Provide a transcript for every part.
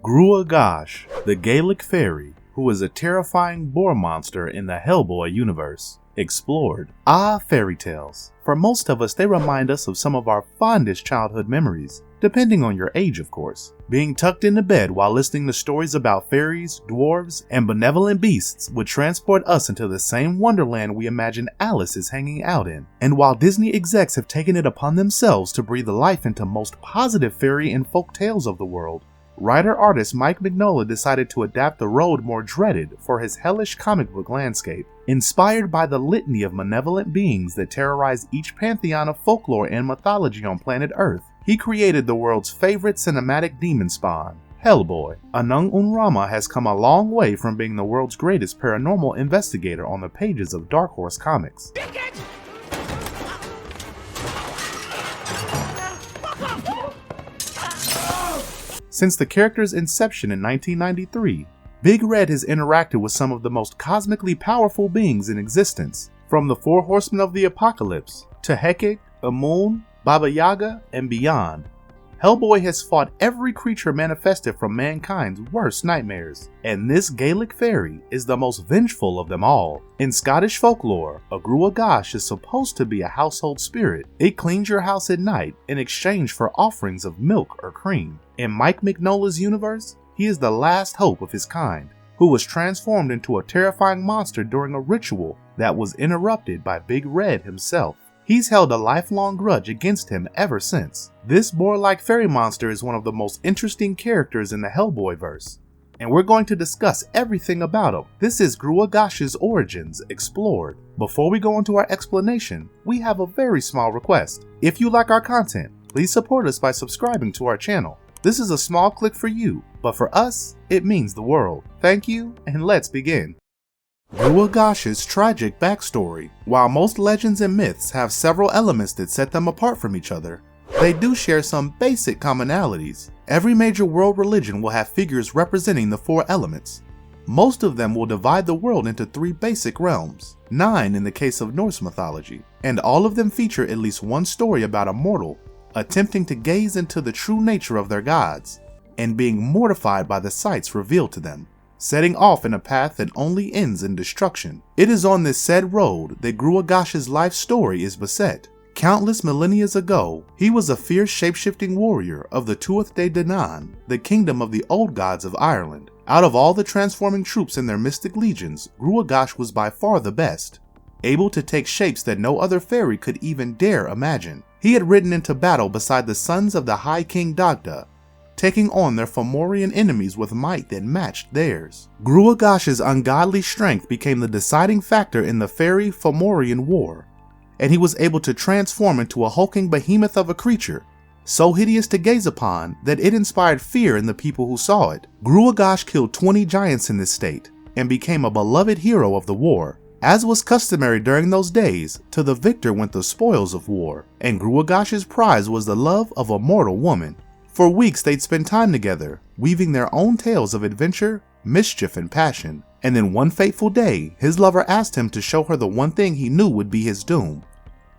Gruagach, the Gaelic Fairy, who is a terrifying boar monster in the Hellboy universe. Explored. Fairy tales. For most of us, they remind us of some of our fondest childhood memories, depending on your age, of course. Being tucked into bed while listening to stories about fairies, dwarves, and benevolent beasts would transport us into the same Wonderland we imagine Alice is hanging out in. And while Disney execs have taken it upon themselves to breathe life into most positive fairy and folk tales of the world, writer-artist Mike Mignola decided to adapt the road more dreaded for his hellish comic book landscape. Inspired by the litany of malevolent beings that terrorize each pantheon of folklore and mythology on planet Earth, he created the world's favorite cinematic demon spawn, Hellboy. Anung and Rama has come a long way from being the world's greatest paranormal investigator on the pages of Dark Horse Comics. Since the character's inception in 1993, Big Red has interacted with some of the most cosmically powerful beings in existence, from the Four Horsemen of the Apocalypse to Hecate, Amun, Baba Yaga, and beyond. Hellboy has fought every creature manifested from mankind's worst nightmares, and this Gaelic Fairy is the most vengeful of them all. In Scottish folklore, a Gruagach is supposed to be a household spirit. It cleans your house at night in exchange for offerings of milk or cream. In Mike Mignola's universe, he is the last hope of his kind, who was transformed into a terrifying monster during a ritual that was interrupted by Big Red himself. He's held a lifelong grudge against him ever since. This boar-like fairy monster is one of the most interesting characters in the Hellboy verse, and we're going to discuss everything about him. This is Gruagach's origins explored. Before we go into our explanation, we have a very small request. If you like our content, please support us by subscribing to our channel. This is a small click for you, but for us, it means the world. Thank you, and let's begin. Gruagach's tragic backstory. While most legends and myths have several elements that set them apart from each other, they do share some basic commonalities. Every major world religion will have figures representing the four elements. Most of them will divide the world into three basic realms, 9 in the case of Norse mythology, and all of them feature at least one story about a mortal attempting to gaze into the true nature of their gods and being mortified by the sights revealed to them, setting off in a path that only ends in destruction. It is on this said road that Gruagach's life story is beset. Countless millennia ago, he was a fierce shape-shifting warrior of the Tuath de Danann, the kingdom of the old gods of Ireland. Out of all the transforming troops in their mystic legions, Gruagach was by far the best, able to take shapes that no other fairy could even dare imagine. He had ridden into battle beside the sons of the High King Dagda, taking on their Fomorian enemies with might that matched theirs. Gruagach's ungodly strength became the deciding factor in the Fairy Fomorian War, and he was able to transform into a hulking behemoth of a creature, so hideous to gaze upon that it inspired fear in the people who saw it. Gruagach killed 20 giants in this state, and became a beloved hero of the war. As was customary during those days, to the victor went the spoils of war, and Gruagach's prize was the love of a mortal woman. For weeks they'd spend time together, weaving their own tales of adventure, mischief, and passion. And then one fateful day, his lover asked him to show her the one thing he knew would be his doom.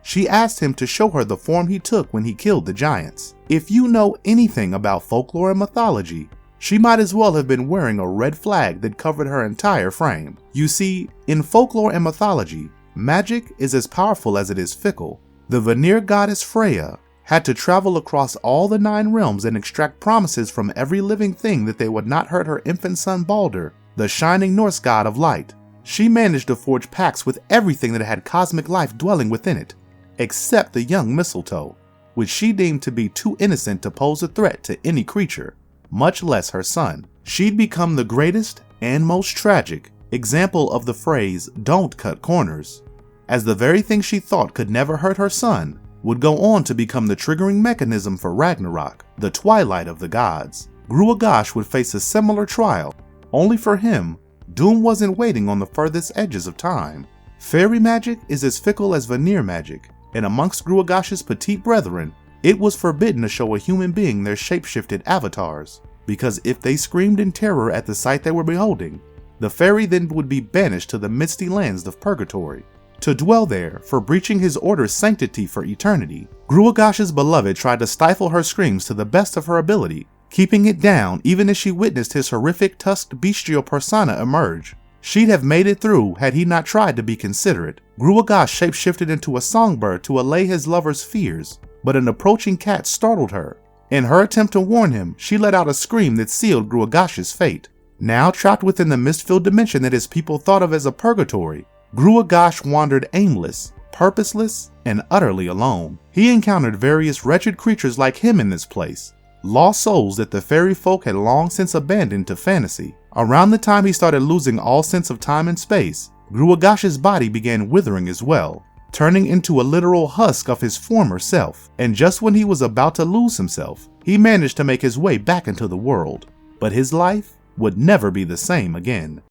She asked him to show her the form he took when he killed the giants. If you know anything about folklore and mythology, she might as well have been wearing a red flag that covered her entire frame. You see, in folklore and mythology, magic is as powerful as it is fickle. The Vanir goddess Freya had to travel across all the 9 realms and extract promises from every living thing that they would not hurt her infant son Balder, the shining Norse god of light. She managed to forge pacts with everything that had cosmic life dwelling within it, except the young mistletoe, which she deemed to be too innocent to pose a threat to any creature, much less her son. She'd become the greatest and most tragic example of the phrase "don't cut corners," as the very thing she thought could never hurt her son would go on to become the triggering mechanism for Ragnarok, the twilight of the gods. Gruagach would face a similar trial, only for him, doom wasn't waiting on the furthest edges of time. Fairy magic is as fickle as Vanir magic, and amongst Gruagach's petite brethren, it was forbidden to show a human being their shapeshifted avatars, because if they screamed in terror at the sight they were beholding, the fairy then would be banished to the misty lands of purgatory, to dwell there for breaching his order's sanctity for eternity. Gruagach's beloved tried to stifle her screams to the best of her ability, keeping it down even as she witnessed his horrific tusked bestial persona emerge. She'd have made it through had he not tried to be considerate. Gruagach shapeshifted into a songbird to allay his lover's fears, but an approaching cat startled her. In her attempt to warn him, she let out a scream that sealed Gruagach's fate. Now trapped within the mist-filled dimension that his people thought of as a purgatory, Gruagach wandered aimless, purposeless, and utterly alone. He encountered various wretched creatures like him in this place, lost souls that the fairy folk had long since abandoned to fantasy. Around the time he started losing all sense of time and space, Gruagach's body began withering as well, turning into a literal husk of his former self. And just when he was about to lose himself, he managed to make his way back into the world. But his life would never be the same again.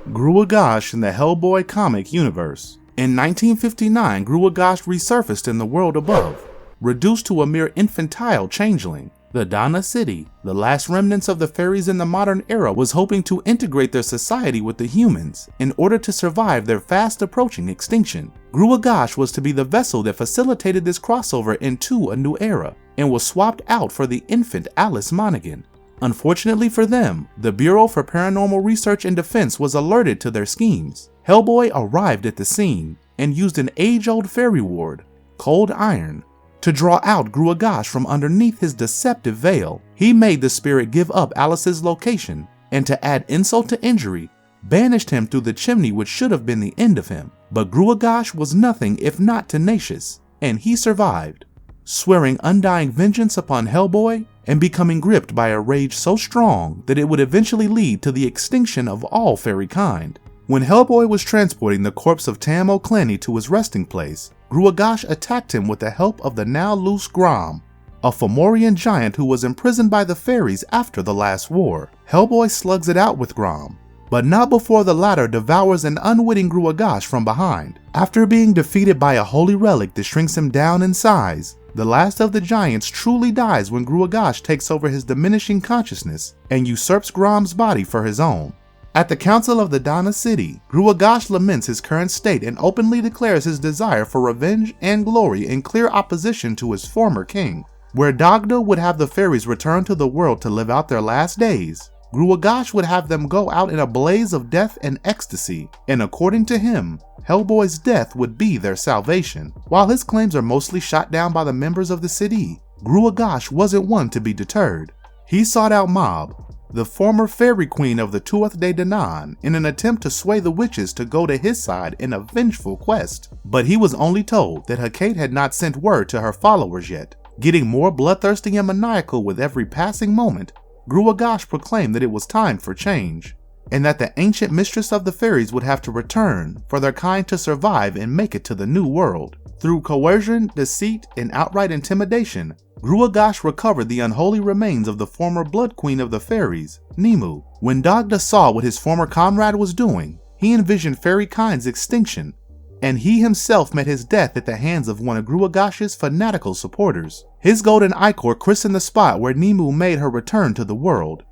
Gruagach in the Hellboy comic universe. In 1959, Gruagach resurfaced in the world above, reduced to a mere infantile changeling. The Dana City, the last remnants of the fairies in the modern era, was hoping to integrate their society with the humans in order to survive their fast approaching extinction. Gruagach was to be the vessel that facilitated this crossover into a new era, and was swapped out for the infant Alice Monaghan. Unfortunately for them, the Bureau for Paranormal Research and Defense was alerted to their schemes. Hellboy arrived at the scene and used an age-old fairy ward, cold iron, to draw out Gruagach from underneath his deceptive veil. He made the spirit give up Alice's location, and to add insult to injury, banished him through the chimney, which should have been the end of him. But Gruagach was nothing if not tenacious, and he survived, swearing undying vengeance upon Hellboy and becoming gripped by a rage so strong that it would eventually lead to the extinction of all fairy kind. When Hellboy was transporting the corpse of Tam O'Clany to his resting place, Gruagach attacked him with the help of the now loose Grom, a Fomorian giant who was imprisoned by the fairies after the last war. Hellboy slugs it out with Grom, but not before the latter devours an unwitting Gruagach from behind. After being defeated by a holy relic that shrinks him down in size, the last of the giants truly dies when Gruagach takes over his diminishing consciousness and usurps Grom's body for his own. At the Council of the Dana City, Gruagach laments his current state and openly declares his desire for revenge and glory in clear opposition to his former king. Where Dagda would have the fairies return to the world to live out their last days, Gruagach would have them go out in a blaze of death and ecstasy, and according to him, Hellboy's death would be their salvation. While his claims are mostly shot down by the members of the city, Gruagach wasn't one to be deterred. He sought out Mob, the former fairy queen of the Tuath de Danann, in an attempt to sway the witches to go to his side in a vengeful quest. But he was only told that Hecate had not sent word to her followers yet. Getting more bloodthirsty and maniacal with every passing moment, Gruagach proclaimed that it was time for change, and that the ancient mistress of the fairies would have to return for their kind to survive and make it to the new world. Through coercion, deceit, and outright intimidation, Gruagach recovered the unholy remains of the former blood queen of the fairies, Nimue. When Dagda saw what his former comrade was doing, he envisioned fairy kind's extinction, and he himself met his death at the hands of one of Gruagach's fanatical supporters. His golden ichor christened the spot where Nimue made her return to the world,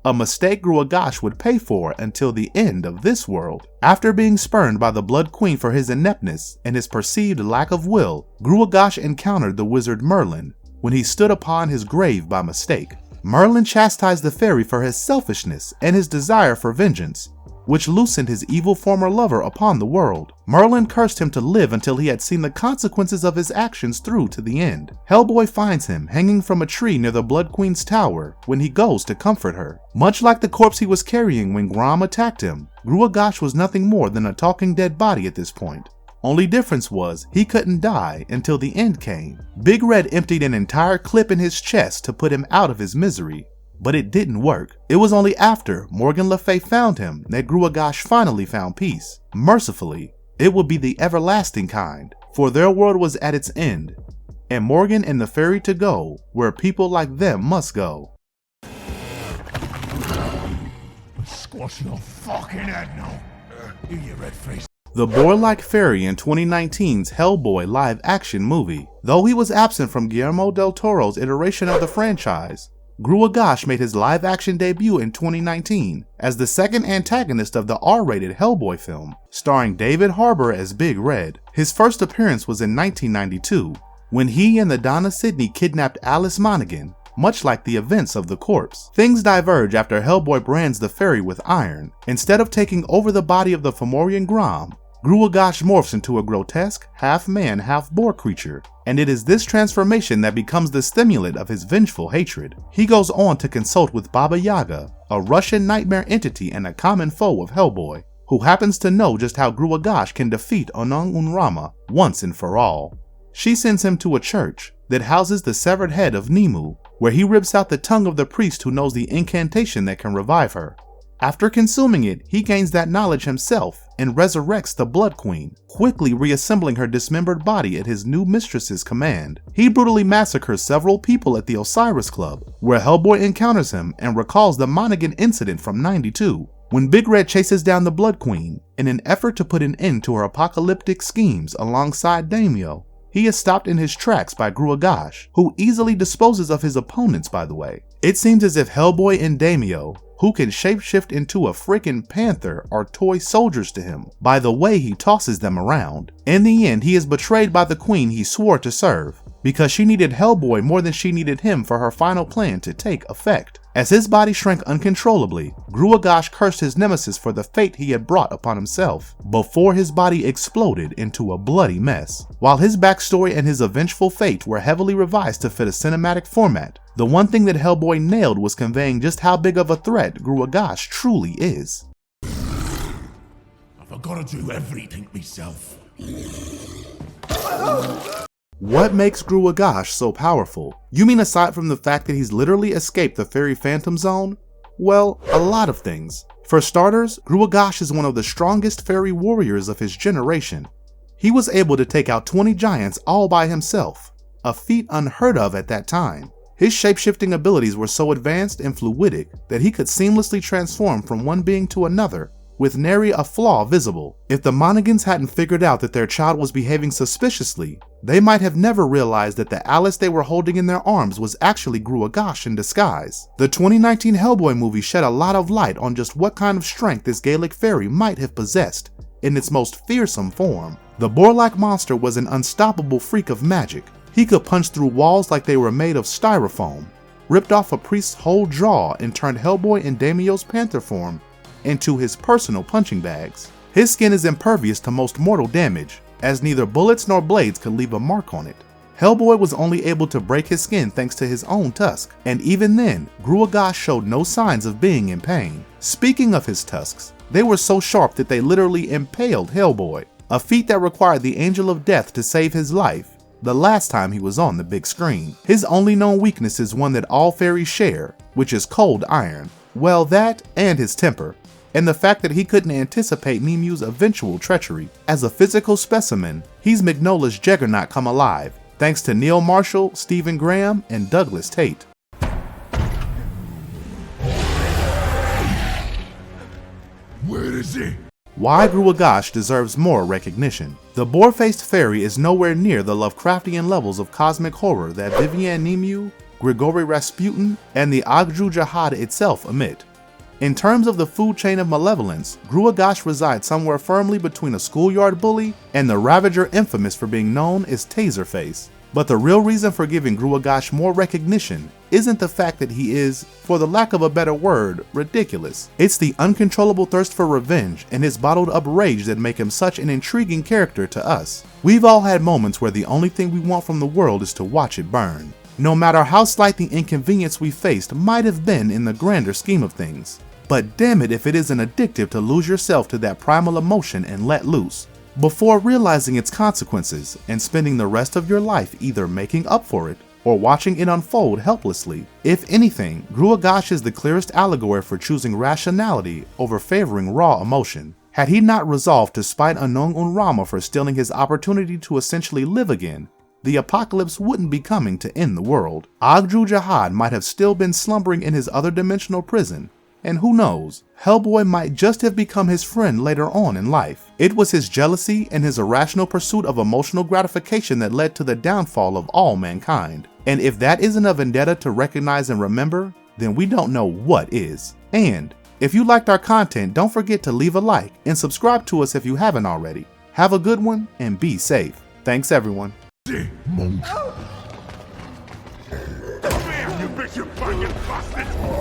a mistake Gruagach would pay for until the end of this world. After being spurned by the Blood Queen for his ineptness and his perceived lack of will, Gruagach encountered the wizard Merlin when he stood upon his grave by mistake. Merlin chastised the fairy for his selfishness and his desire for vengeance, which loosened his evil former lover upon the world. Merlin cursed him to live until he had seen the consequences of his actions through to the end. Hellboy finds him hanging from a tree near the Blood Queen's tower when he goes to comfort her. Much like the corpse he was carrying when Grom attacked him, Gruagach was nothing more than a talking dead body at this point. Only difference was he couldn't die until the end came. Big Red emptied an entire clip in his chest to put him out of his misery, but it didn't work. It was only after Morgan Le Fay found him that Gruagach finally found peace. Mercifully, it would be the everlasting kind, for their world was at its end, and Morgan and the fairy to go where people like them must go. Squash your fucking head now, you red face. The Boar-like fairy in 2019's Hellboy live-action movie. Though he was absent from Guillermo del Toro's iteration of the franchise, Gruagach made his live-action debut in 2019 as the second antagonist of the R-rated Hellboy film, starring David Harbour as Big Red. His first appearance was in 1992, when he and the Donna Sidney kidnapped Alice Monaghan much like the events of the corpse. Things diverge after Hellboy brands the fairy with iron. Instead of taking over the body of the Fomorian Grom, Gruagach morphs into a grotesque, half-man, half-boar creature, and it is this transformation that becomes the stimulant of his vengeful hatred. He goes on to consult with Baba Yaga, a Russian nightmare entity and a common foe of Hellboy, who happens to know just how Gruagach can defeat Anung and Rama once and for all. She sends him to a church that houses the severed head of Nimu, where he rips out the tongue of the priest who knows the incantation that can revive her. After consuming it, he gains that knowledge himself and resurrects the Blood Queen, quickly reassembling her dismembered body at his new mistress's command. He brutally massacres several people at the Osiris Club, where Hellboy encounters him and recalls the Monaghan incident from '92, when Big Red chases down the Blood Queen in an effort to put an end to her apocalyptic schemes alongside Daimyo. He is stopped in his tracks by Gruagach, who easily disposes of his opponents, by the way. It seems as if Hellboy and Daimyo, who can shapeshift into a freaking panther, are toy soldiers to him by the way he tosses them around. In the end, he is betrayed by the queen he swore to serve, because she needed Hellboy more than she needed him for her final plan to take effect. As his body shrank uncontrollably, Gruagach cursed his nemesis for the fate he had brought upon himself, before his body exploded into a bloody mess. While his backstory and his vengeful fate were heavily revised to fit a cinematic format, the one thing that Hellboy nailed was conveying just how big of a threat Gruagach truly is. I've got to do everything myself. What makes Gruagach so powerful? You mean aside from the fact that he's literally escaped the fairy phantom zone? Well, a lot of things. For starters, Gruagach is one of the strongest fairy warriors of his generation. He was able to take out 20 giants all by himself, a feat unheard of at that time. His shapeshifting abilities were so advanced and fluidic that he could seamlessly transform from one being to another, with nary a flaw visible. If the Monaghans hadn't figured out that their child was behaving suspiciously, they might have never realized that the Alice they were holding in their arms was actually Gruagach in disguise. The 2019 Hellboy movie shed a lot of light on just what kind of strength this Gaelic Fairy might have possessed in its most fearsome form. The boar-like monster was an unstoppable freak of magic. He could punch through walls like they were made of styrofoam, ripped off a priest's whole jaw, and turned Hellboy and Daimyo's panther form into his personal punching bags. His skin is impervious to most mortal damage, as neither bullets nor blades could leave a mark on it. Hellboy was only able to break his skin thanks to his own tusk, and even then, Gruagach showed no signs of being in pain. Speaking of his tusks, they were so sharp that they literally impaled Hellboy, a feat that required the Angel of Death to save his life the last time he was on the big screen. His only known weakness is one that all fairies share, which is cold iron. Well, that and his temper, and the fact that he couldn't anticipate Nimu's eventual treachery. As a physical specimen, he's Mignola's juggernaut come alive, thanks to Neil Marshall, Stephen Graham, and Douglas Tate. Where is he? Why Gruagach deserves more recognition. The boar-faced fairy is nowhere near the Lovecraftian levels of cosmic horror that Vivian Nimu, Grigory Rasputin, and the Agju Jihad itself emit. In terms of the food chain of malevolence, Gruagach resides somewhere firmly between a schoolyard bully and the Ravager infamous for being known as Taserface. But the real reason for giving Gruagach more recognition isn't the fact that he is, for the lack of a better word, ridiculous. It's the uncontrollable thirst for revenge and his bottled up rage that make him such an intriguing character to us. We've all had moments where the only thing we want from the world is to watch it burn, no matter how slight the inconvenience we faced might have been in the grander scheme of things. But damn it if it isn't addictive to lose yourself to that primal emotion and let loose, before realizing its consequences and spending the rest of your life either making up for it or watching it unfold helplessly. If anything, Gruagach is the clearest allegory for choosing rationality over favoring raw emotion. Had he not resolved to spite Anung and Rama for stealing his opportunity to essentially live again, the apocalypse wouldn't be coming to end the world. Agju Jihad might have still been slumbering in his other dimensional prison, and who knows, Hellboy might just have become his friend later on in life. It was his jealousy and his irrational pursuit of emotional gratification that led to the downfall of all mankind. And if that isn't a vendetta to recognize and remember, then we don't know what is. And if you liked our content, don't forget to leave a like and subscribe to us if you haven't already. Have a good one and be safe. Thanks everyone. Monk. Come here, you bitch! You banging bastard!